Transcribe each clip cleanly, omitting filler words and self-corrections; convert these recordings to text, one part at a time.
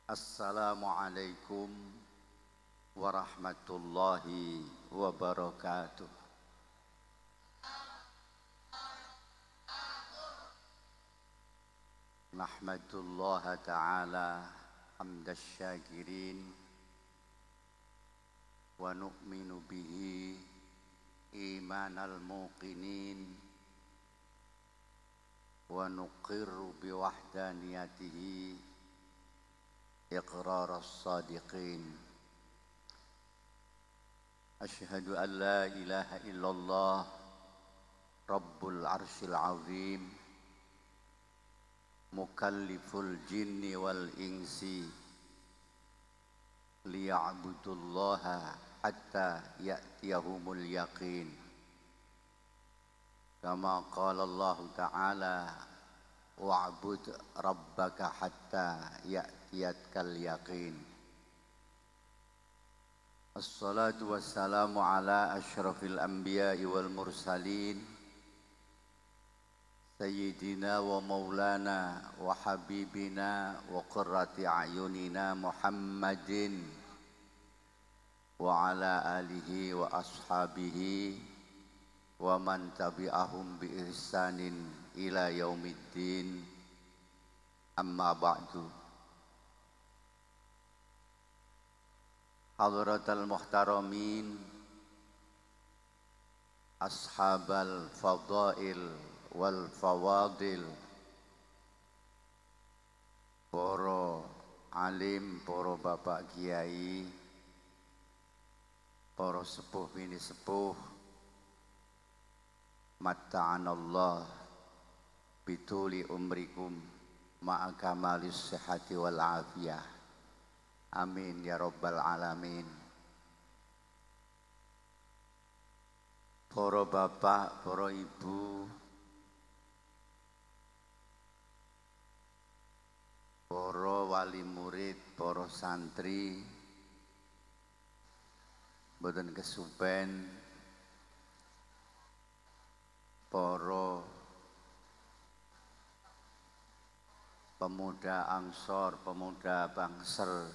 Assalamualaikum warahmatullahi wabarakatuh. Nahmadullaha ta'ala hamdas syakirin wa nu'minu bihi imanal muqinin wa nuqirru biwahdaniyatihi إقرار الصادقين أشهد أن لا إله إلا الله رب العرش العظيم مكلف الجن والإنس ليعبدوا الله حتى يأتيهم اليقين كما قال الله تعالى wa'bud rabbaka hatta ya'tiyatkal yaqin. Assalatu wassalamu ala asyrafil anbiya'i wal mursalin Sayyidina wa maulana wa habibina wa qurrati a'yunina Muhammadin wa ala alihi wa ashabihi wa man tabi'ahum bi ihsanin ila yaumiddin, amma ba'du. Hadratal muhtaramin, ashabal fadail wal fawadil, para alim, para bapak kiai, para sepuh bini sepuh, matta'anallah bituli umrikum ma'a kamalis sihati wal afiyah. Amin ya rabbal alamin. Para bapak, para ibu, para wali murid, para santri, boten kesupen, para pemuda Ansor, pemuda Bangsal,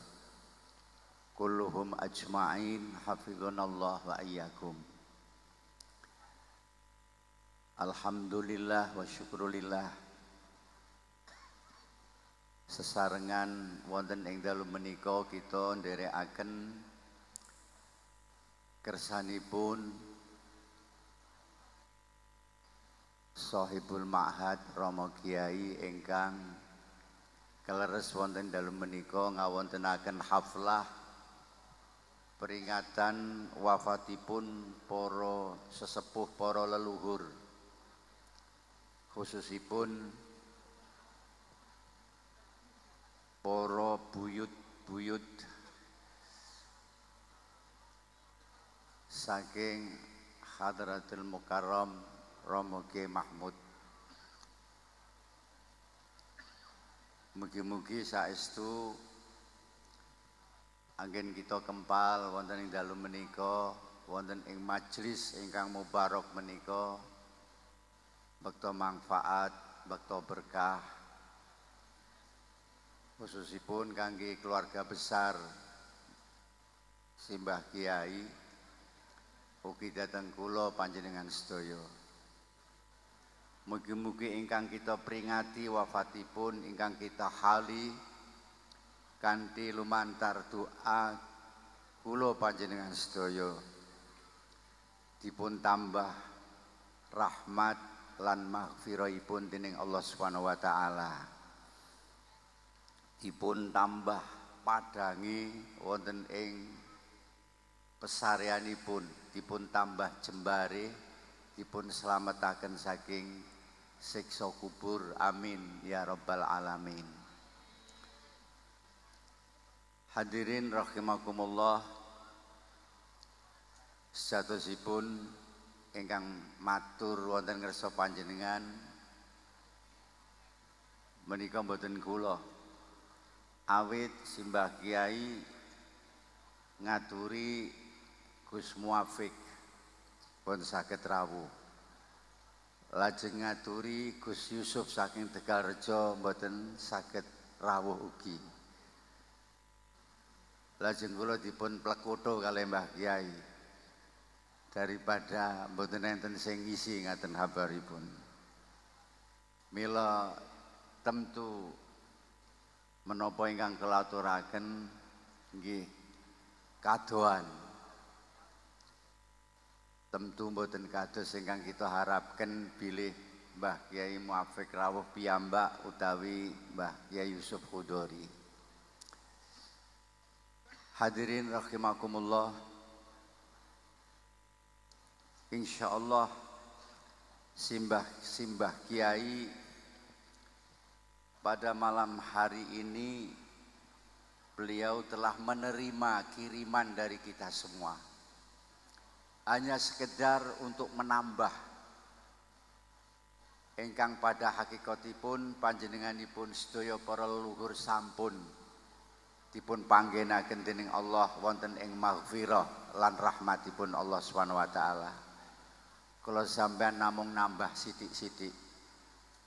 kulluhum ajma'in, hafizunallah wa iyyakum. Alhamdulillah wa syukrulillah, sesarengan wonten ing dalu menika kita nderekaken kersanipun Shahibul Ma'had Rama Kiai ingkang kaleres wonten dalem menika ngawontenaken haflah peringatan wafatipun para sesepuh, para leluhur, khususipun para buyut-buyut saking Hadratul Mukarram Romo Kiai Mahmud. Mugi-mugi saestu anggen kita kempal wonten ing dalu menika, wonten ing majelis ingkang mubarak menika, bekta manfaat, bekta berkah, khususipun kangge keluarga besar Simbah Kiai, ugi dhateng kula panjenengan sedaya. Mugi-mugi ingkang kita peringati wafatipun, ingkang kita hali kanthi lumantar doa kula panjenengan sedaya dipun tambah rahmat lan maghfirahipun dening Allah Subhanahu wa taala. Dipun tambah padangi wonten ing pesaryanipun, dipun tambah jembare, dipun slametaken saking siksa kubur. Amin ya rabbal alamin. Hadirin rahimakumullah, sejatosipun ingkang matur wonten ngarsa panjenengan menika mboten kula, awit Simbah Kiai ngaturi Gus Muafik pun saged rawuh. Lajeng ngaturi Gus Yusuf saking Tegalrejo mboten saged rawuh ugi. lajeng kula dipun plekutho kalih Mbah Kiai. Daripada mboten enten sing ngisi ngaten habaripun. Mila temtu menapa ingkang kula aturaken nggih kadohan. Temtu mboten kados ingkang kita harapken bilih Mbah Kiai Muafik rawuh piyambak utawi Mbah Kiai Yusuf Khudori. Hadirin rahimakumullah, insyaallah simbah Kiai pada malam hari ini beliau telah menerima kiriman dari kita semua. Hanya sekedar untuk menambah ingkang pada hakikatipun panjenenganipun sedaya para leluhur sampun dipun panggenaken dening Allah wonten ing maghfirah lan rahmatipun Allah Subhanahu wa taala. Kula sampean namung nambah sithik-sithik.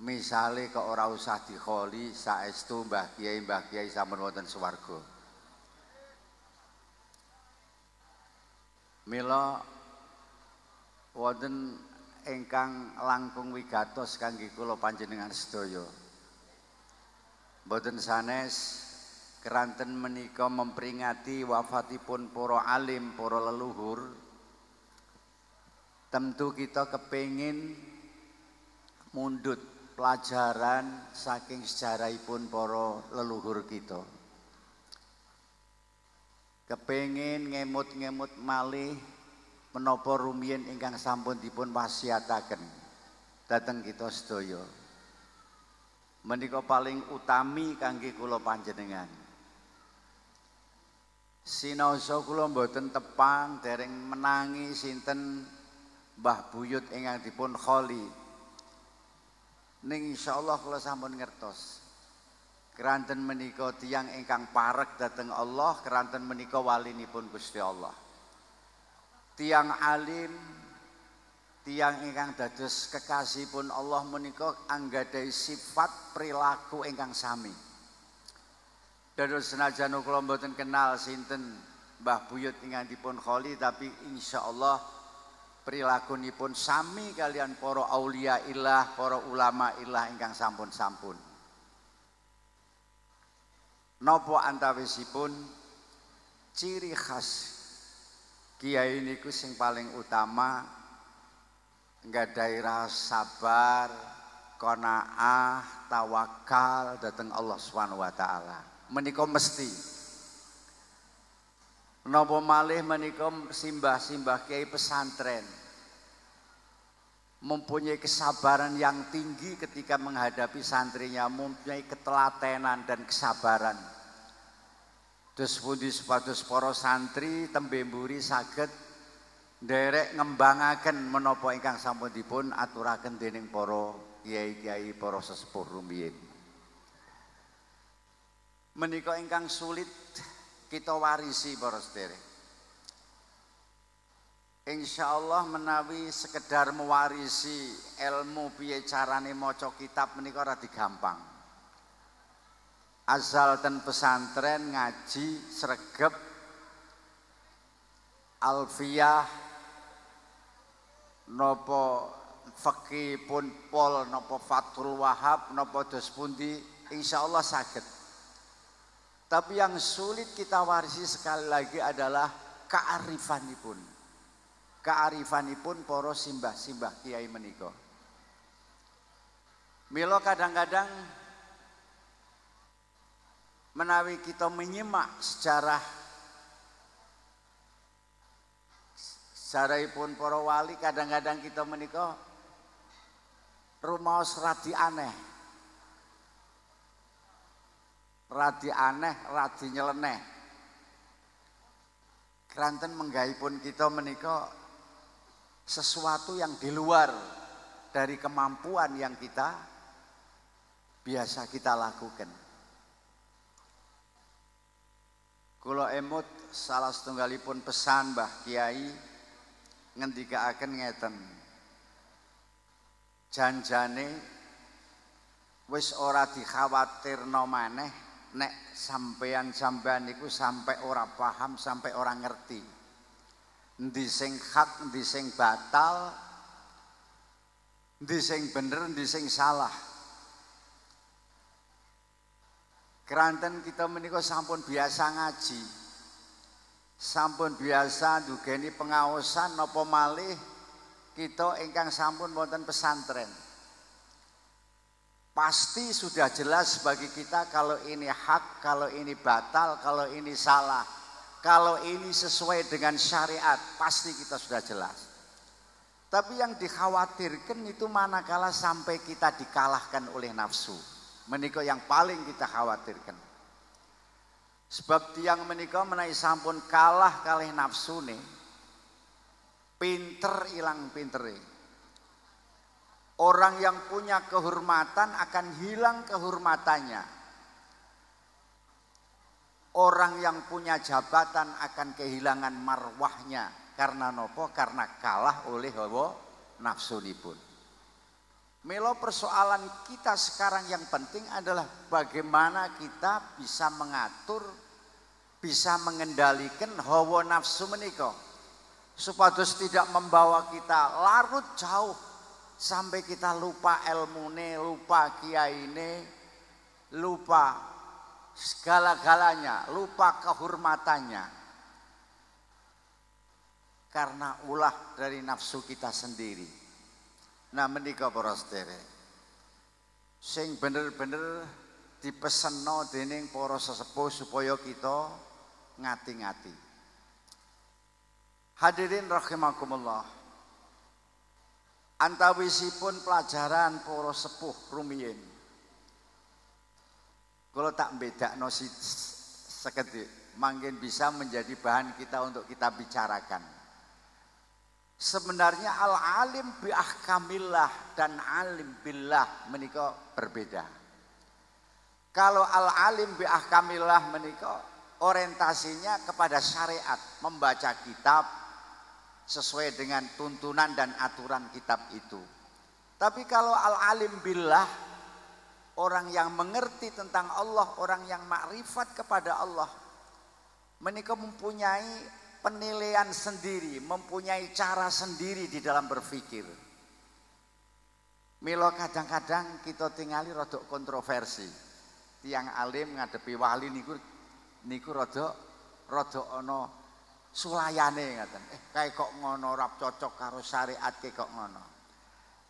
Misale kok ora usah dikholi saestu Mbah Kiai sampun wonten swarga. Mila wonten ingkang langkung wigatos kangge kula panjenengan sedaya. Mboten sanes keranten menika memperingati wafatipun para alim, para leluhur. Tentu kita kepingin mundut pelajaran saking sejarahipun para leluhur kita. Kepingin ngemut-ngemut malih menapa rumiyin ingkang sampun dipun wasiataken dhateng kita sedaya. Menika paling utami kangge kula panjenengan. Sinaosa kula mboten tepang dereng menangi sinten Mbah Buyut ingkang dipun kholi. Ning insyaallah kula sampun ngertos. Keranten menika tiyang ingkang parek dhateng Allah, keranten menika walinipun Gusti Allah. Tiyang alim, tiyang ingkang dados kekasihipun Allah menika anggadhahi sifat perilaku ingkang sami. Dados senajan kula mboten kenal sinten Mbah Buyut ingkang dipun kholi, tapi insyaallah perilakunipun sami kalian para aulia illah, para ulama illah ingkang sampun-sampun. Napa antawisipun ciri khas kiai niku sing paling utama nggadhahi rasa sabar, qanaah, tawakal dhateng Allah Subhanahu wa taala. Menika mesti. Napa malih menika simbah-simbah kiai pesantren mempunyai kesabaran yang tinggi ketika menghadapi santrinya, mempunyai ketelatenan dan kesabaran. Terus pundi supados para santri tembe mburi saged nderek ngembangaken menapa ingkang sampun dipun aturaken dening para kiai-kiai, para sesepuh rumiyin. Menika ingkang sulit kita warisi para sedherek. Insyaallah menawi sekedar mewarisi ilmu piye carane maca kitab menika ora digampang. Asal ten pesantren ngaji sregep alfiyah napa fikih pun pol napa Fathul Wahab napa dos pundi insyaallah saged. Tapi yang sulit kita warisi sekali lagi adalah kearifanipun. Kearifanipun para simbah-simbah kiai menika. Mila kadang-kadang menawi kita menyimak sejarahipun para wali, kadang-kadang kita menika rumaos radi aneh. Radi aneh, radi nyeleneh. Keranten menggahipun kita menika sesuatu yang di luar dari kemampuan yang biasa kita lakukan. Kula emut salah setunggalipun pesan Mbah Kiai ngendikaaken ngeten. Janjane wis ora dikhawatirno maneh nek sampean niku sampai ora paham, sampai ora ngerti. Endi sing hak, endi sing batal, endi sing bener, endi sing salah. Keranten kita menika sampun biasa ngaji. Sampun biasa ndugeni pengaosan napa malih kita ingkang sampun wonten pesantren. Pasti sudah jelas bagi kita kalau ini hak, kalau ini batal, kalau ini salah, kalau ini sesuai dengan syariat, pasti kita sudah jelas. Tapi yang dikhawatirkan itu manakala sampai kita dikalahkan oleh nafsu. Menika yang paling kita khawatirkan. Sebab tiang menika menawi sampun kalah kalih nafsune, pinter ilang pintere. Orang yang punya kehormatan akan hilang kehormatannya. Orang yang punya jabatan akan kehilangan marwahnya. Karena nopo? Karena kalah oleh hawa nafsunipun. Milo persoalan kita sekarang yang penting adalah bagaimana kita bisa mengatur, bisa mengendalikan hawa nafsu menika supados tidak membawa kita larut jauh sampai kita lupa ilmune, lupa kiyaine, lupa segala-galanya, lupa kehormatannya karena ulah dari nafsu kita sendiri. Nah menika para sedherek sing bener-bener dipesenno dening para sesepuh supaya kita ngati-ngati. Hadirin rahimakumullah. Antawisipun pelajaran para sepuh rumiyin. Kula tak bedakno sekedhik mangken bisa menjadi bahan kita untuk kita bicarakan. Sebenarnya al-alim bi ahkamillah dan alim billah menika berbeda. Kalau al-alim bi ahkamillah menika orientasinya kepada syariat, membaca kitab sesuai dengan tuntunan dan aturan kitab itu. Tapi kalau al-alim billah, orang yang mengerti tentang Allah, orang yang makrifat kepada Allah, menika mempunyai penilaian sendiri, mempunyai cara sendiri di dalam berpikir. Milo kadang-kadang kita tingali rodok kontroversi. Tiang alim ngadepi wali niku rodok ono sulayane ngaten. Kayak kok ngono rap cocok karo syariat kok ngono.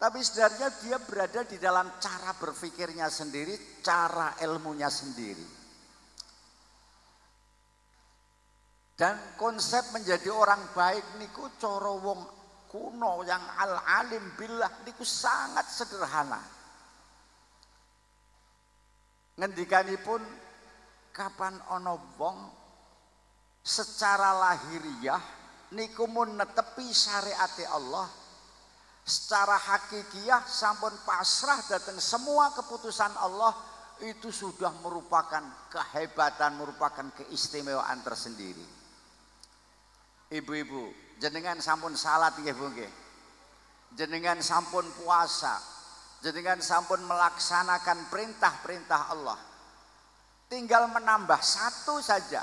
Tapi sebenarnya dia berada di dalam cara berpikirnya sendiri, cara ilmunya sendiri. Dan konsep menjadi orang baik niku cara wong kuno yang al-alim billah niku sangat sederhana. Ngendikanipun kapan ana wong secara lahiriah niku mun netepi syariate Allah, secara hakikiyah sampun pasrah datang semua keputusan Allah, itu sudah merupakan kehebatan, merupakan keistimewaan tersendiri. Ibu-ibu, jenengan sampun salat nggih Bu nggih. Jenengan sampun puasa. Jenengan sampun melaksanakan perintah-perintah Allah. Tinggal menambah satu saja.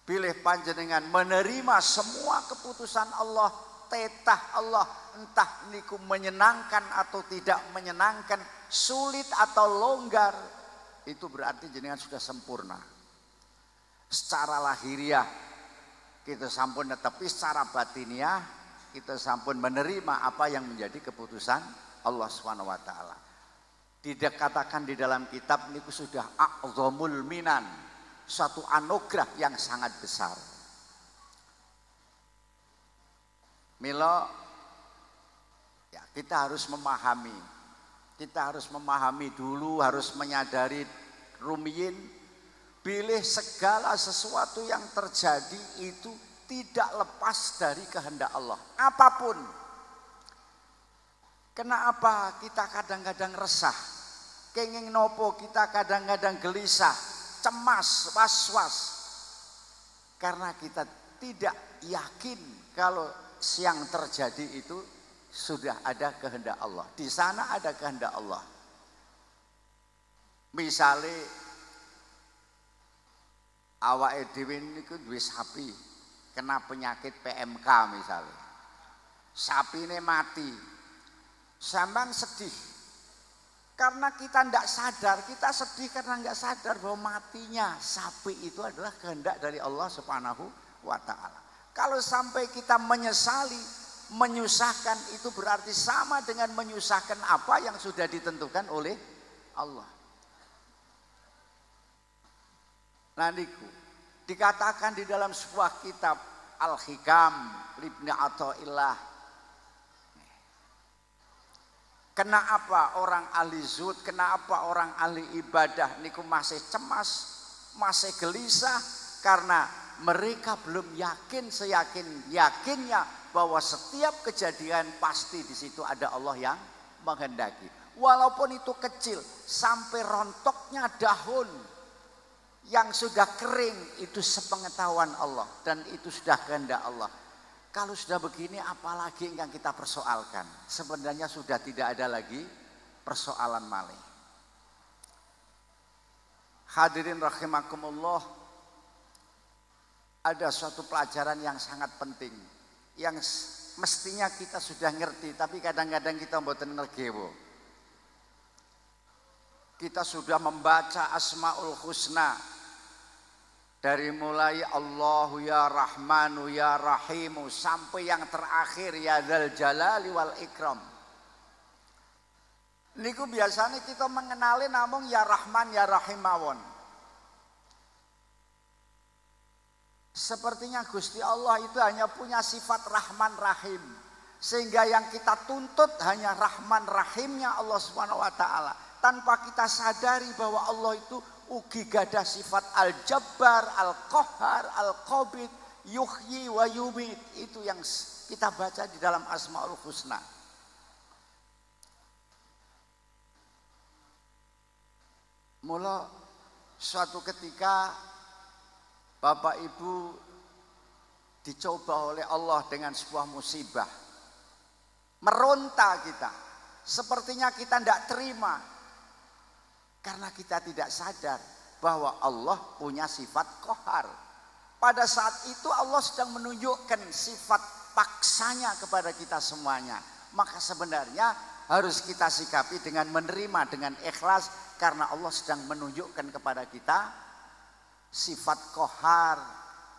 Pilih panjenengan menerima semua keputusan Allah, tetah Allah, entah niku menyenangkan atau tidak menyenangkan, sulit atau longgar, itu berarti jenengan sudah sempurna. Secara lahiriah kita sampun tetapi secara batiniah kita sampun menerima apa yang menjadi keputusan Allah Subhanahu wa taala. Dikatakan di dalam kitab niku sudah a'zamul minan, satu anugerah yang sangat besar. Milo ya kita harus memahami. Kita harus memahami dulu, harus menyadari rumiyin. Pilih segala sesuatu yang terjadi itu tidak lepas dari kehendak Allah. Apapun. Kenapa kita kadang-kadang resah? Kenging nopo kita kadang-kadang gelisah, cemas, was-was. Karena kita tidak yakin kalau yang terjadi itu sudah ada kehendak Allah. Di sana ada kehendak Allah. Misalnya awake dhewe niku duwe sapi kena penyakit PMK misalnya. Sapine mati. Sampeyan sedih. Karena kita tidak sadar, kita sedih karena nggak sadar bahwa matinya sapi itu adalah kehendak dari Allah Subhanahu wa Ta'ala. Kalau sampai kita menyesali, menyusahkan, itu berarti sama dengan menyusahkan apa yang sudah ditentukan oleh Allah. Nah niku dikatakan di dalam sebuah kitab Al-Hikam Ibnu Athaillah. Kenapa orang ahli zuhud, kenapa orang ahli ibadah niku masih cemas, masih gelisah karena mereka belum yakin seyakin-yakinnya bahwa setiap kejadian pasti di situ ada Allah yang menghendaki. Walaupun itu kecil, sampai rontoknya daun yang sudah kering itu sepengetahuan Allah dan itu sudah kehendak Allah. Kalau sudah begini apalagi yang kita persoalkan? Sebenarnya sudah tidak ada lagi persoalan malih. Hadirin rahimakumullah, ada suatu pelajaran yang sangat penting yang mestinya kita sudah ngerti tapi kadang-kadang kita mboten ngergewo. Kita sudah membaca Asmaul Husna dari mulai Allahu ya Rahmanu ya Rahimu sampai yang terakhir ya Dzal Jalali wal Ikram. Niku biasanya kita mengenali namung ya Rahman ya Rahim mawon. Sepertinya Gusti Allah itu hanya punya sifat Rahman Rahim. Sehingga yang kita tuntut hanya Rahman Rahimnya Allah Subhanahu wa Ta'ala. Tanpa kita sadari bahwa Allah itu ugi gadah sifat Al-Jabbar, Al-Qahhar, Al-Qabid, Yuhyi wa Yumit. Itu yang kita baca di dalam Asmaul Husna. Mula suatu ketika Bapak Ibu dicoba oleh Allah dengan sebuah musibah. Meronta kita. Sepertinya kita tidak terima. Karena kita tidak sadar bahwa Allah punya sifat qahar. Pada saat itu Allah sedang menunjukkan sifat paksanya kepada kita semuanya. Maka sebenarnya harus kita sikapi dengan menerima, dengan ikhlas. Karena Allah sedang menunjukkan kepada kita sifat qahar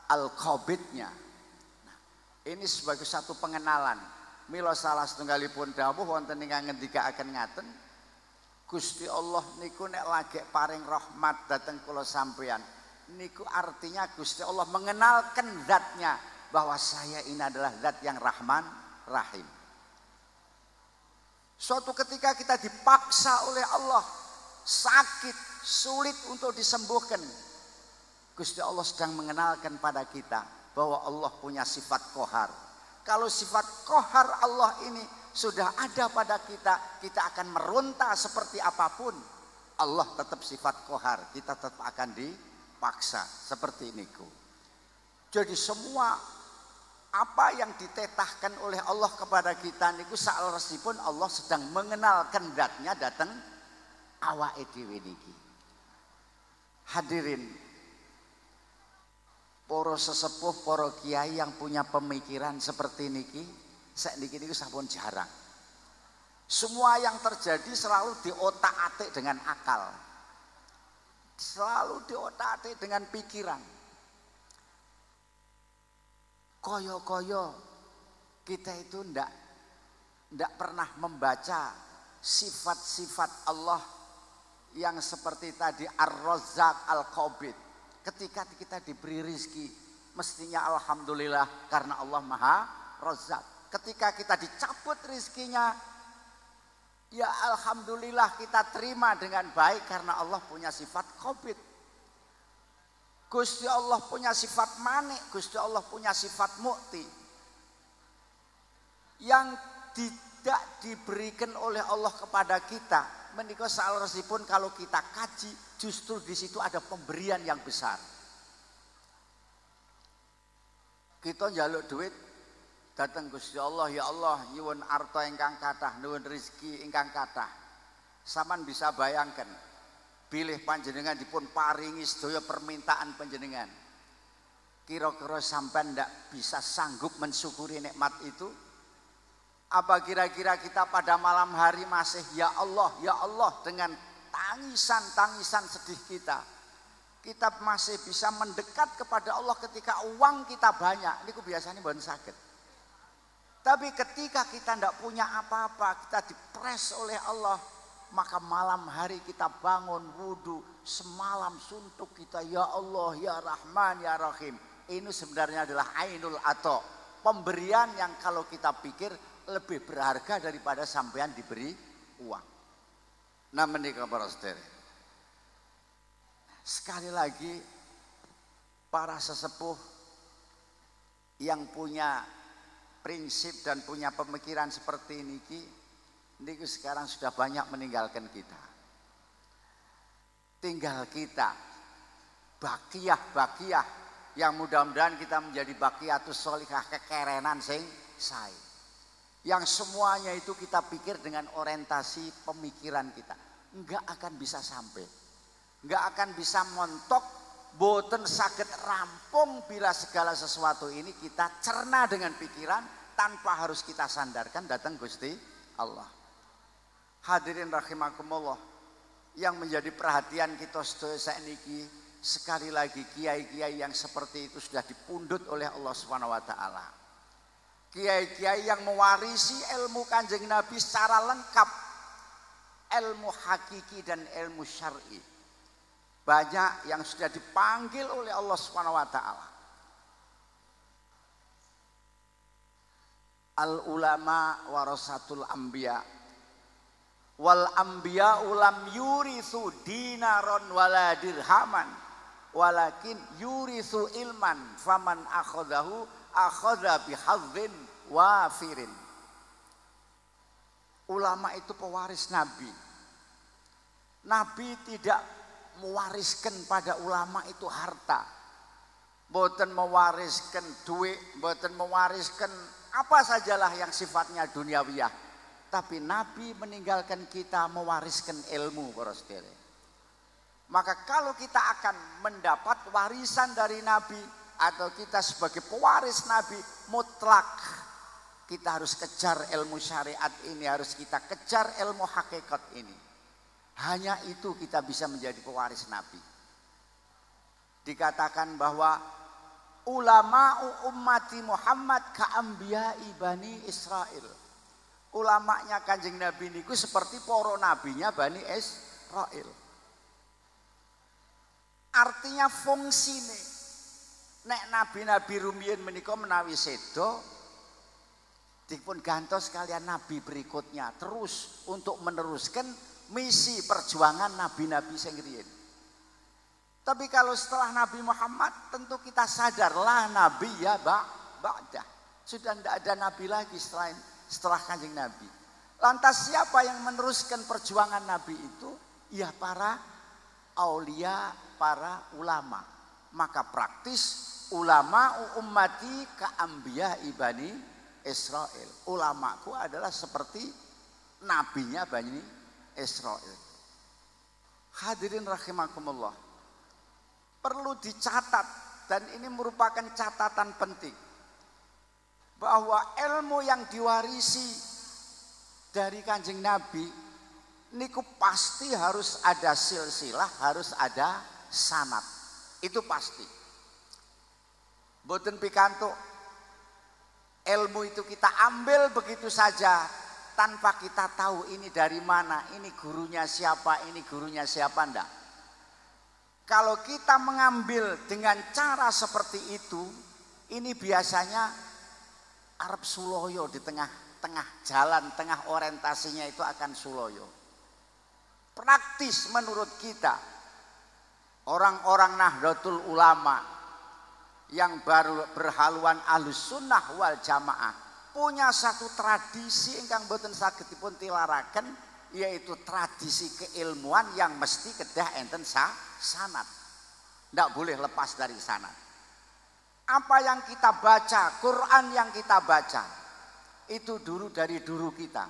al-qabidnya. Nah, ini sebagai satu pengenalan. Mila salah setunggalipun dawuh wonten ingkang ngendikaaken ngaten. Gusti Allah niku nek lagi paring rahmat dateng kula sampeyan. Niku artinya Gusti Allah mengenalkan zatnya bahwa saya ini adalah zat yang Rahman Rahim. Suatu ketika kita dipaksa oleh Allah, sakit, sulit untuk disembuhkan. Gusti Allah sedang mengenalkan pada kita bahwa Allah punya sifat qahar. Kalau sifat qahar Allah ini sudah ada pada kita, kita akan meronta seperti apapun. Allah tetap sifat qahar, kita tetap akan dipaksa seperti ini. Jadi semua apa yang ditetahkan oleh Allah kepada kita niku saklesipun Allah sedang mengenalkan zatnya datang awake dhewe niki. Hadirin, para sesepuh, para kiai yang punya pemikiran seperti niki, sakniki niku sampun jarang. Semua yang terjadi selalu diotak-atik dengan akal. Selalu diotak-atik dengan pikiran. Koyo-koyo kita itu ndak pernah membaca sifat-sifat Allah yang seperti tadi Ar-Razzaq, Al-Qabid. Ketika kita diberi rizki, mestinya alhamdulillah karena Allah Maha Razzaq. Ketika kita dicabut rizkinya, ya alhamdulillah kita terima dengan baik karena Allah punya sifat Qabid. Gusti Allah punya sifat manik, Gusti Allah punya sifat mu'ti. Yang tidak diberikan oleh Allah kepada kita, menika salesipun kalau kita kaji, justru di situ ada pemberian yang besar. Kita njaluk duit datang Gusti Allah, ya Allah nyuwun arta ingkang kathah, nyuwun rezeki ingkang kathah. Saman bisa bayangkan bilih panjenengan dipun paringi sedaya permintaan panjenengan. Kira-kira sampean ndak bisa sanggup mensyukuri nikmat itu? Apa kira-kira kita pada malam hari masih ya Allah dengan tangisan-tangisan sedih kita. Kita masih bisa mendekat kepada Allah ketika uang kita banyak. Ini biasanya bukan sakit. Tapi ketika kita tidak punya apa-apa, kita dipres oleh Allah, maka malam hari kita bangun wudu, semalam suntuk kita ya Allah, ya Rahman, ya Rahim. Ini sebenarnya adalah ainul ato, pemberian yang kalau kita pikir lebih berharga daripada sampean diberi uang. Nah menikah para saudara, sekali lagi para sesepuh yang punya prinsip dan punya pemikiran seperti ini sekarang sudah banyak meninggalkan kita. Tinggal kita bakiyah yang mudah-mudahan kita menjadi bakiyatus sholihah, kekerenan sing sae. Yang semuanya itu kita pikir dengan orientasi pemikiran kita, enggak akan bisa sampai, enggak akan bisa montok, boten saged rampung bila segala sesuatu ini kita cerna dengan pikiran tanpa harus kita sandarkan datang Gusti Allah. Hadirin rahimakumullah, yang menjadi perhatian kita sedaya sakniki, sekali lagi kiai-kiai yang seperti itu sudah dipundhut oleh Allah Subhanahu wa taala. Kiai-kiai yang mewarisi ilmu Kanjeng Nabi secara lengkap, ilmu hakiki dan ilmu syar'i. Banyak yang sudah dipanggil oleh Allah Subhanahu wa taala. Al ulama warasatul anbiya. Wal anbiya ulam yurithu dinaron wala dirhaman, walakin yurithu ilman, faman akhadahu akhadha bihadzin wafirin. Ulama itu pewaris Nabi. Nabi tidak mewariskan pada ulama itu harta, boten mewariskan duit, boten mewariskan apa sajalah yang sifatnya duniawiyah. Tapi Nabi meninggalkan kita mewariskan ilmu, para saudara. Maka kalau kita akan mendapat warisan dari Nabi atau kita sebagai pewaris Nabi mutlak, kita harus kejar ilmu syariat ini, harus kita kejar ilmu hakikat ini. Hanya itu kita bisa menjadi pewaris Nabi. Dikatakan bahwa ulama'u ummati Muhammad ka'ambiya'i bani Israel. Ulamanya Kanjeng Nabi niku seperti para nabinya Bani Israel. Artinya fungsine nek nabi-nabi rumiyin menika menawi sedo dipun gantos kalian nabi berikutnya terus untuk meneruskan misi perjuangan nabi-nabi sing riyin. Tapi kalau setelah Nabi Muhammad tentu kita sadarlah nabi ya ba'dah. Sudah tidak ada nabi lagi setelah Kanjeng Nabi. Lantas siapa yang meneruskan perjuangan Nabi itu? Ya para aulia, para ulama. Maka praktis ulama ummati ka'ambiya ibani Israel. Ulamaku adalah seperti nabinya Bani Israel. Hadirin rahimakumullah, perlu dicatat dan ini merupakan catatan penting bahwa ilmu yang diwarisi dari Kanjeng Nabi niku pasti harus ada silsilah, harus ada sanad. Itu pasti. Boten pikantuk ilmu itu kita ambil begitu saja tanpa kita tahu ini dari mana, ini gurunya siapa, ini gurunya siapa, ndak. Kalau kita mengambil dengan cara seperti itu, ini biasanya Arab suloyo di tengah jalan, tengah orientasinya itu akan suloyo. Praktis menurut kita, orang-orang Nahdlatul Ulama yang baru berhaluan Ahlus Sunnah wal Jamaah punya satu tradisi ingkang boten saged dipun tilaraken, yaitu tradisi keilmuan yang mesti kedah enten sanad. Ndak boleh lepas dari sanad. Apa yang kita baca, Quran yang kita baca, itu dulu dari dulu kita.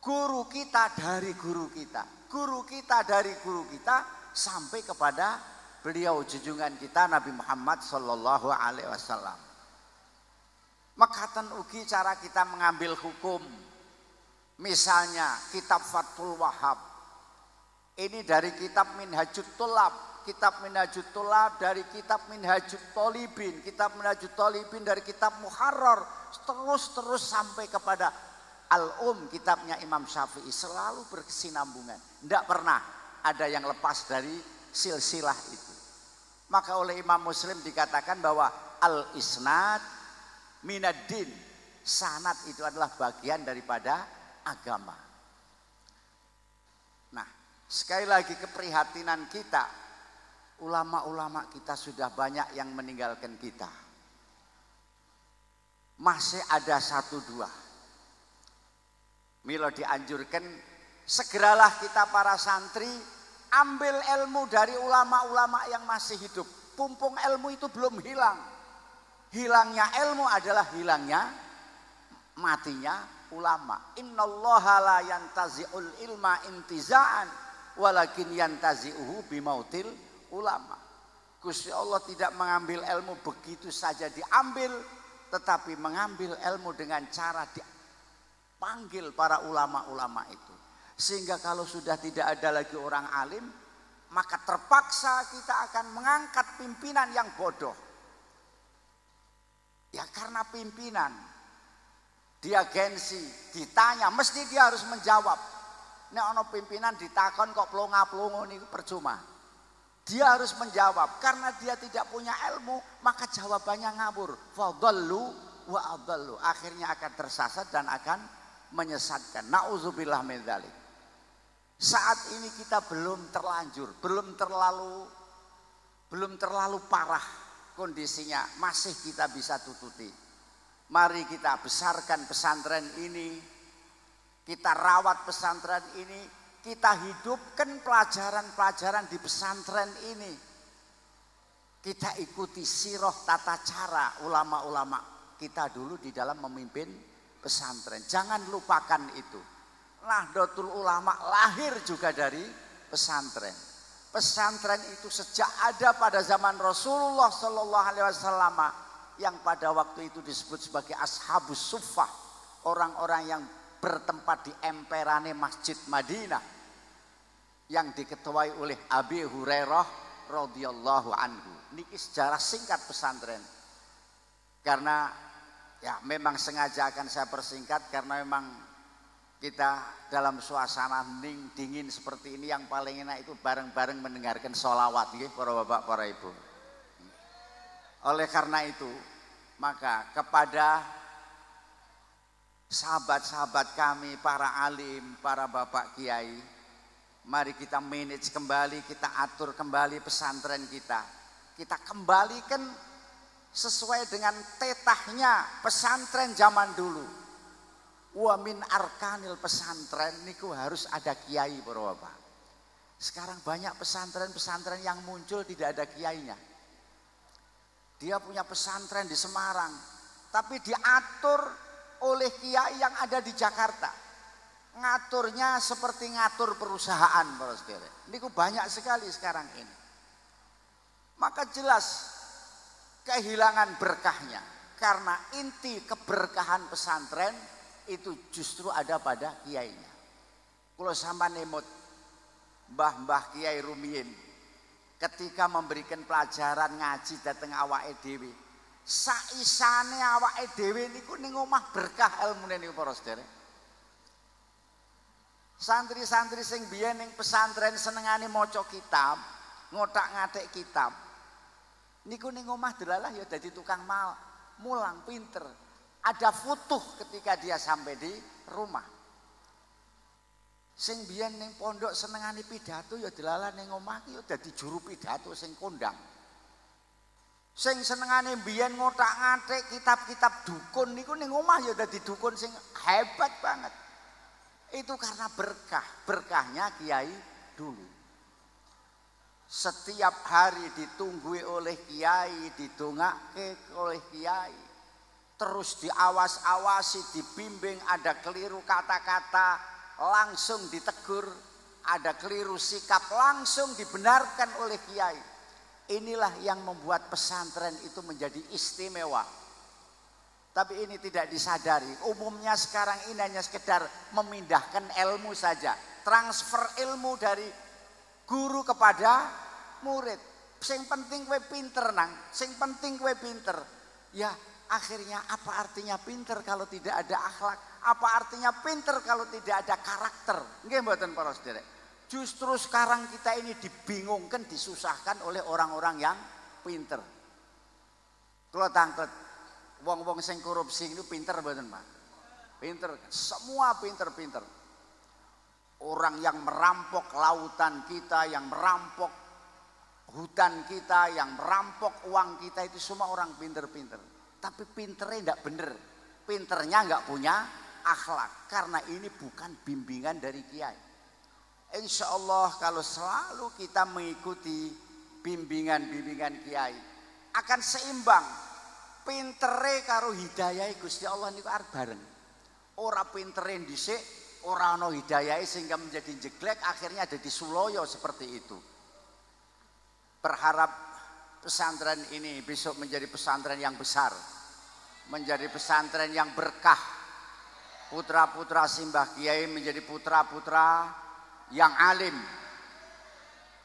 guru kita dari guru kita, guru kita dari guru kita, sampai kepada beliau junjungan kita Nabi Muhammad sallallahu alaihi wasallam. Mekaten ugi cara kita mengambil hukum. Misalnya kitab Fathul Wahhab. Ini dari kitab Minhajut Thulab, kitab Minhajut Thulab dari kitab Minhajut Thalibin, kitab Minhajut Thalibin dari kitab Muharrar, terus sampai kepada kitabnya Imam Syafi'i, selalu berkesinambungan. Tidak pernah ada yang lepas dari silsilah itu. Maka oleh Imam Muslim dikatakan bahwa al-isnad minaddin, sanad itu adalah bagian daripada agama. Nah, sekali lagi keprihatinan kita, ulama-ulama kita sudah banyak yang meninggalkan kita. Masih ada satu dua. Milo dianjurkan segeralah kita para santri ambil ilmu dari ulama-ulama yang masih hidup. Pumpung ilmu itu belum hilang. Hilangnya ilmu adalah hilangnya matinya ulama. Innallaha la yantazi'ul ilma intiza'an walakin yantazi'uhu bimautil ulama. Gusti Allah tidak mengambil ilmu begitu saja diambil, tetapi mengambil ilmu dengan cara dipanggil para ulama-ulama itu. Sehingga kalau sudah tidak ada lagi orang alim, maka terpaksa kita akan mengangkat pimpinan yang bodoh. Ya karena pimpinan, dia gengsi, ditanya mesti dia harus menjawab. Nek ono pimpinan ditakon kok plonga-plongo niku percuma. Dia harus menjawab karena dia tidak punya ilmu, maka jawabannya ngawur. Fadallu wa adallu. Akhirnya akan tersesat dan akan menyesatkan. Nauzubillah min dzalik. Saat ini kita belum terlanjur, belum terlalu parah kondisinya, masih kita bisa tututi. Mari kita besarkan pesantren ini, kita rawat pesantren ini, kita hidupkan pelajaran-pelajaran di pesantren ini. Kita ikuti sirah tata cara ulama-ulama kita dulu di dalam memimpin pesantren. Jangan lupakan itu. Nahdlatul Ulama lahir juga dari pesantren. Pesantren itu sejak ada pada zaman Rasulullah Sallallahu Alaihi Wasallam, yang pada waktu itu disebut sebagai Ashabus Suffah, orang-orang yang bertempat di emperane Masjid Madinah, yang diketuai oleh Abi Hurairah radhiyallahu anhu. Niki sejarah singkat pesantren. Karena ya memang sengaja akan saya persingkat karena memang kita dalam suasana hening dingin seperti ini yang paling enak itu bareng-bareng mendengarkan sholawat, ya, para bapak, para ibu. Oleh karena itu, maka kepada sahabat-sahabat kami, para alim, para bapak kiai, mari kita manage kembali, kita atur kembali pesantren kita. Kita kembalikan sesuai dengan tetahnya pesantren zaman dulu. Wa min arkanil pesantren niku harus ada kiai, para bapak. Sekarang banyak pesantren-pesantren yang muncul tidak ada kiainya. Dia punya pesantren di Semarang, tapi diatur oleh kiai yang ada di Jakarta. Ngaturnya seperti ngatur perusahaan, para saudara. Niku banyak sekali sekarang ini. Maka jelas kehilangan berkahnya, karena inti keberkahan pesantren itu justru ada pada kiainya. Kalau sama nemut mbah-mbah Kiai Rumiyin ketika memberikan pelajaran ngaji dateng awake dhewe, saisane awake dhewe niku ning omah berkah ilmune niku, para sedherek. Santri-santri sing biyen ning pesantren senengane maca kitab, ngotak-ngatik kitab, niku ning omah delalah ya dadi tukang mulang pinter. Ada futuh ketika dia sampai di rumah. Sing biyen ning pondok senengane pidato ya delalah ning omah ya dadi juru pidato sing kondang. Sing senengane biyen ngotak-ngatik kitab-kitab dukun niku ning omah ya dadi dukun sing hebat banget. Itu karena berkahnya kiai dulu. Setiap hari ditunggu oleh kiai, didongake oleh kiai. Terus diawas-awasi, dibimbing, ada keliru kata-kata, langsung ditegur, ada keliru sikap langsung dibenarkan oleh kiai. Inilah yang membuat pesantren itu menjadi istimewa. Tapi ini tidak disadari. Umumnya sekarang ini hanya sekedar memindahkan ilmu saja. Transfer ilmu dari guru kepada murid. Sing penting kowe pinter nang, sing penting kowe pinter. Ya, akhirnya apa artinya pinter kalau tidak ada akhlak? Apa artinya pinter kalau tidak ada karakter? Nggih mboten para sederek. Justru sekarang kita ini dibingungkan, disusahkan oleh orang-orang yang pinter. Kalau tangkut, wong-wong sing korupsi itu pinter mboten, Pak? Pinter, semua pinter-pinter. Orang yang merampok lautan kita, yang merampok hutan kita, yang merampok uang kita itu semua orang pinter-pinter. Tapi pinternya tidak bener, pinternya nggak punya akhlak. Karena ini bukan bimbingan dari kiai. Insya Allah kalau selalu kita mengikuti bimbingan-bimbingan kiai akan seimbang. Pintere karo hidayahe Gusti Allah niku arep bareng. Ora pintere dhisik, ora ana hidayahe sehingga menjadi jeglek akhirnya ada di suloyo seperti itu. Berharap pesantren ini besok menjadi pesantren yang besar, menjadi pesantren yang berkah. Putra-putra simbah kiai menjadi putra-putra yang alim,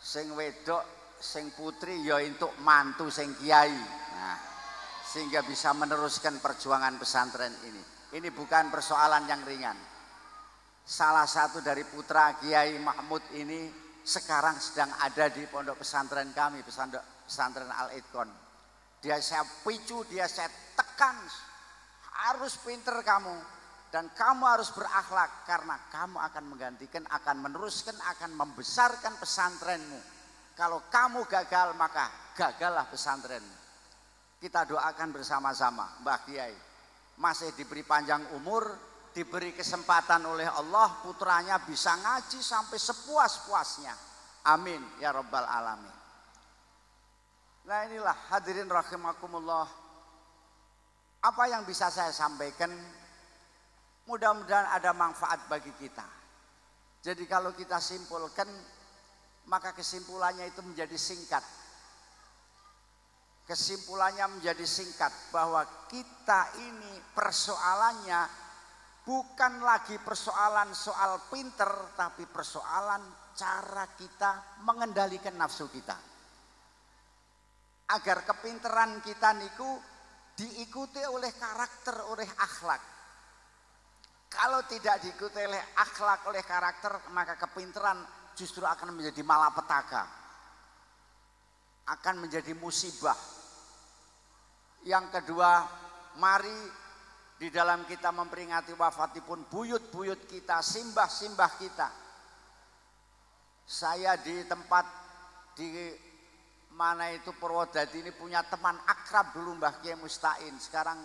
sing wedok, sing putri ya entuk mantu sing kiai. Nah, sehingga bisa meneruskan perjuangan pesantren ini. Ini bukan persoalan yang ringan. Salah satu dari putra Kiai Mahmud ini sekarang sedang ada di pondok pesantren kami, pesantren Al-Itqon. Dia saya picu, dia saya tekan, harus pinter kamu. Dan kamu harus berakhlak karena kamu akan menggantikan, akan meneruskan, akan membesarkan pesantrenmu. Kalau kamu gagal maka gagallah pesantrenmu. Kita doakan bersama-sama Mbah Kiai. Masih diberi panjang umur, diberi kesempatan oleh Allah, putranya bisa ngaji sampai sepuas-puasnya. Amin ya rabbal alamin. Nah inilah hadirin rahimakumullah. Apa yang bisa saya sampaikan? Mudah-mudahan ada manfaat bagi kita. Jadi kalau kita simpulkan, maka kesimpulannya itu menjadi singkat. Kesimpulannya menjadi singkat bahwa kita ini persoalannya bukan lagi persoalan soal pinter, tapi persoalan cara kita mengendalikan nafsu kita. Agar kepinteran kita niku diikuti oleh karakter, oleh akhlak. Kalau tidak diikuti oleh akhlak, oleh karakter, maka kepintaran justru akan menjadi malapetaka. Akan menjadi musibah. Yang kedua, mari di dalam kita memperingati wafatipun buyut-buyut kita, simbah-simbah kita. Saya di tempat di mana itu Purwodadi ini punya teman akrab dulu Mbah Kiai Mustain. Sekarang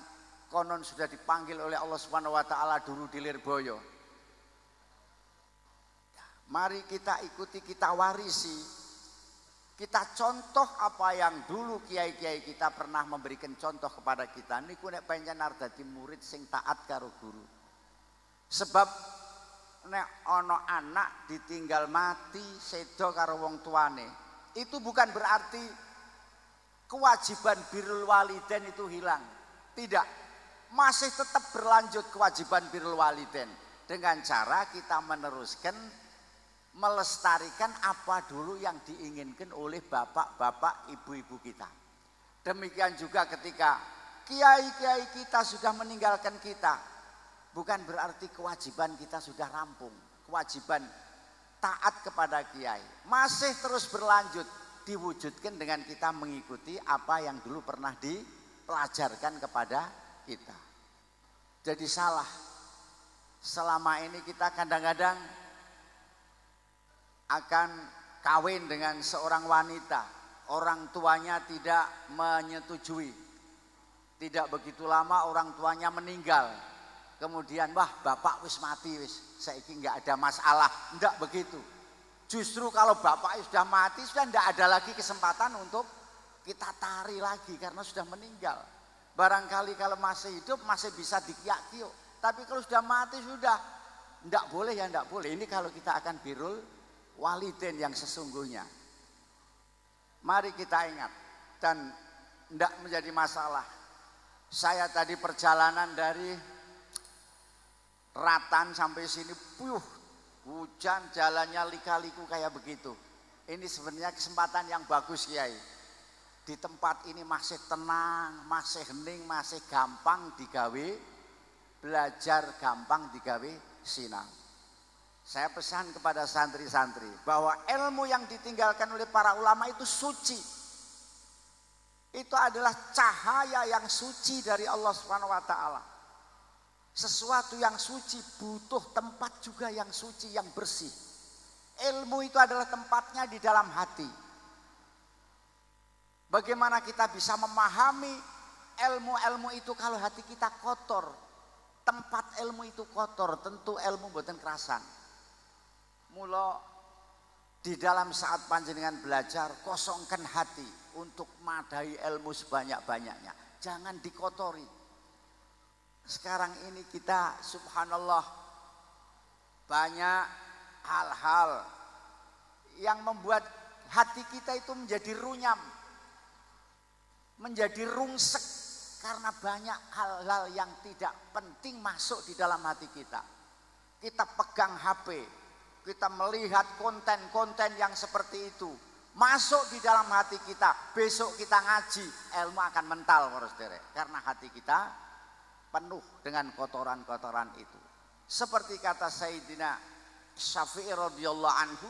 konon sudah dipanggil oleh Allah Subhanahu wa taala dulu di Lirboyo. Mari kita ikuti, kita warisi. Kita contoh apa yang dulu kiai-kiai kita pernah memberikan contoh kepada kita. Niku nek pancen arep dadi murid sing taat karo guru. Sebab nek ana anak ditinggal mati sedo karo wong tuane, itu bukan berarti kewajiban birrul walidain itu hilang. Tidak. Masih tetap berlanjut kewajiban birrul walidain dengan cara kita meneruskan, melestarikan apa dulu yang diinginkan oleh bapak-bapak, ibu-ibu kita. Demikian juga ketika kiai-kiai kita sudah meninggalkan kita, bukan berarti kewajiban kita sudah rampung. Kewajiban taat kepada kiai masih terus berlanjut, diwujudkan dengan kita mengikuti apa yang dulu pernah dipelajarkan kepada kita. Jadi salah selama ini kita kadang-kadang akan kawin dengan seorang wanita, orang tuanya tidak menyetujui. Tidak begitu lama orang tuanya meninggal. Kemudian wah bapak wis mati wis, saiki nggak ada masalah. Enggak begitu. Justru kalau bapak sudah mati sudah tidak ada lagi kesempatan untuk kita tari lagi karena sudah meninggal. Barangkali kalau masih hidup masih bisa dikiak-kiuk, tapi kalau sudah mati sudah Ndak boleh ya ndak boleh. Ini kalau kita akan birrul walidain yang sesungguhnya. Mari kita ingat dan ndak menjadi masalah. Saya tadi perjalanan dari Ratan sampai sini, hujan, jalannya lika-liku kayak begitu. Ini sebenarnya kesempatan yang bagus Kiai. Di tempat ini masih tenang, masih hening, masih gampang digawe belajar, gampang digawe sinau. Saya pesan kepada santri-santri bahwa ilmu yang ditinggalkan oleh para ulama itu suci. Itu adalah cahaya yang suci dari Allah Subhanahu wa taala. Sesuatu yang suci butuh tempat juga yang suci, yang bersih. Ilmu itu adalah tempatnya di dalam hati. Bagaimana kita bisa memahami ilmu-ilmu itu kalau hati kita kotor? Tempat ilmu itu kotor, tentu ilmu mboten kerasan. Mula di dalam saat panjenengan belajar, kosongkan hati untuk madai ilmu sebanyak-banyaknya. Jangan dikotori. Sekarang ini kita subhanallah banyak hal-hal yang membuat hati kita itu menjadi runyam, menjadi rungsek karena banyak hal-hal yang tidak penting masuk di dalam hati kita. Kita pegang HP, kita melihat konten-konten yang seperti itu masuk di dalam hati kita. Besok kita ngaji, ilmu akan mental karena hati kita penuh dengan kotoran-kotoran itu. Seperti kata Sayyidina Syafi'i radhiyallahu anhu,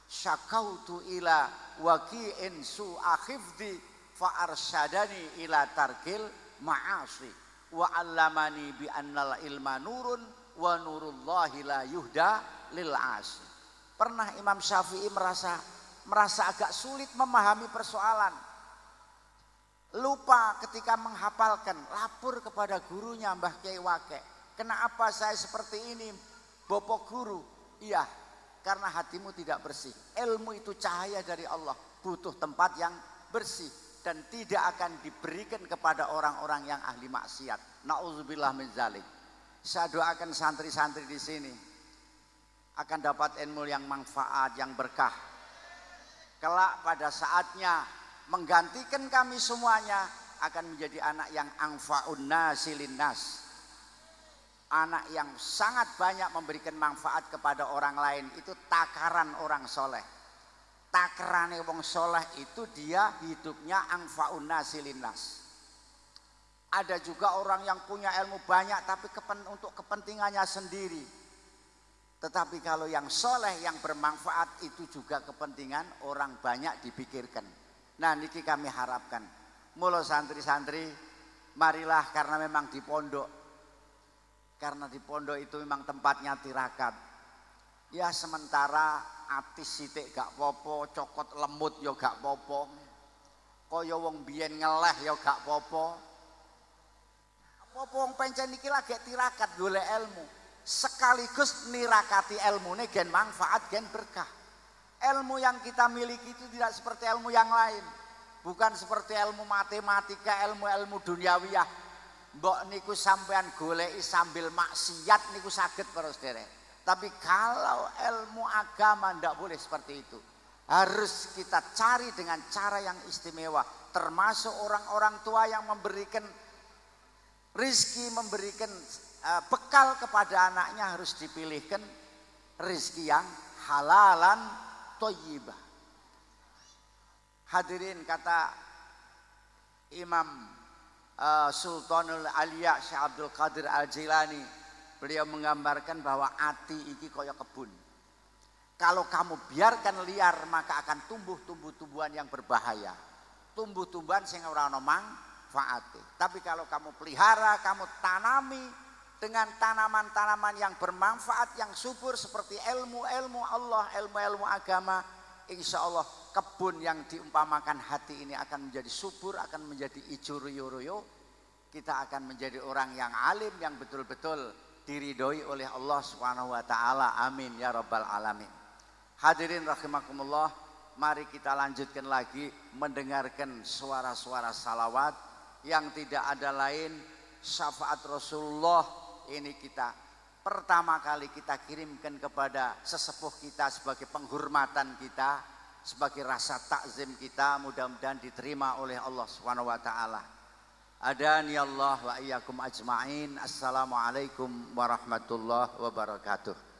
syakautu ila waqi'in su'a khifdi fa arsyadani ila tarkil ma'asi wa 'allamani bi annal ilma nurun wa nurullahi la yuhda lil 'asi. Pernah Imam Syafi'i merasa agak sulit memahami persoalan. Lupa ketika menghafalkan, lapor kepada gurunya Mbah Kyai Wake. Kenapa saya seperti ini, Bapak Guru? Iya, karena hatimu tidak bersih. Ilmu itu cahaya dari Allah, butuh tempat yang bersih dan tidak akan diberikan kepada orang-orang yang ahli maksiat. Nauzubillah min zalik. Saya doakan santri-santri di sini akan dapat ilmu yang manfaat, yang berkah. Kelak pada saatnya menggantikan kami semuanya akan menjadi anak yang anfa'un nasi linnas. Anak yang sangat banyak memberikan manfaat kepada orang lain. Itu takaran orang soleh. Takarane wong soleh itu dia hidupnya anfa'un nasi linnas. Ada juga orang yang punya ilmu banyak tapi untuk kepentingannya sendiri. Tetapi kalau yang soleh, yang bermanfaat itu juga kepentingan orang banyak dipikirkan. Nah niki kami harapkan, mula santri-santri, marilah karena memang di pondok. Karena di pondok itu memang tempatnya tirakat. Ya sementara atis sithik gak popo, cokot lemut ya gak popo. Kaya wong biyen ngeleh ya gak popo. Popo wong pencen niki lagi tirakat golek ilmu. Sekaligus nirakati ilmune gen manfaat, gen berkah. Ilmu yang kita miliki itu tidak seperti ilmu yang lain. Bukan seperti ilmu matematika, ilmu-ilmu duniawiyah. Mbok niku sampean goleki sambil maksiat niku saged para sedherek. Tapi kalau ilmu agama ndak boleh seperti itu. Harus kita cari dengan cara yang istimewa. Termasuk orang-orang tua yang memberikan rizki, memberikan bekal kepada anaknya harus dipilihkan rizki yang halalan thayyibah. Hadirin, kata Imam Sultanul Aliya Syekh Abdul Qadir Al-Jilani, beliau menggambarkan bahwa ati iki kaya kebun. Kalau kamu biarkan liar maka akan tumbuh tumbuh-tumbuhan yang berbahaya. Tumbuh-tumbuhan sing ora ana manfaate. Tapi kalau kamu pelihara, kamu tanami dengan tanaman-tanaman yang bermanfaat, yang subur seperti ilmu-ilmu Allah, ilmu-ilmu agama, insya Allah kebun yang diumpamakan hati ini akan menjadi subur, akan menjadi ijo royo-royo. Kita akan menjadi orang yang alim, yang betul-betul diridhoi oleh Allah Subhanahu wa taala. Amin ya rabbal alamin. Hadirin rahimakumullah, mari kita lanjutkan lagi mendengarkan suara-suara salawat yang tidak ada lain syafaat Rasulullah. Ini kita pertama kali kita kirimkan kepada sesepuh kita sebagai penghormatan kita, sebagai rasa takzim kita, mudah-mudahan diterima oleh Allah Subhanahu wa taala. Adani Allah wa iyyakum ajmain. Assalamualaikum warahmatullahi wabarakatuh.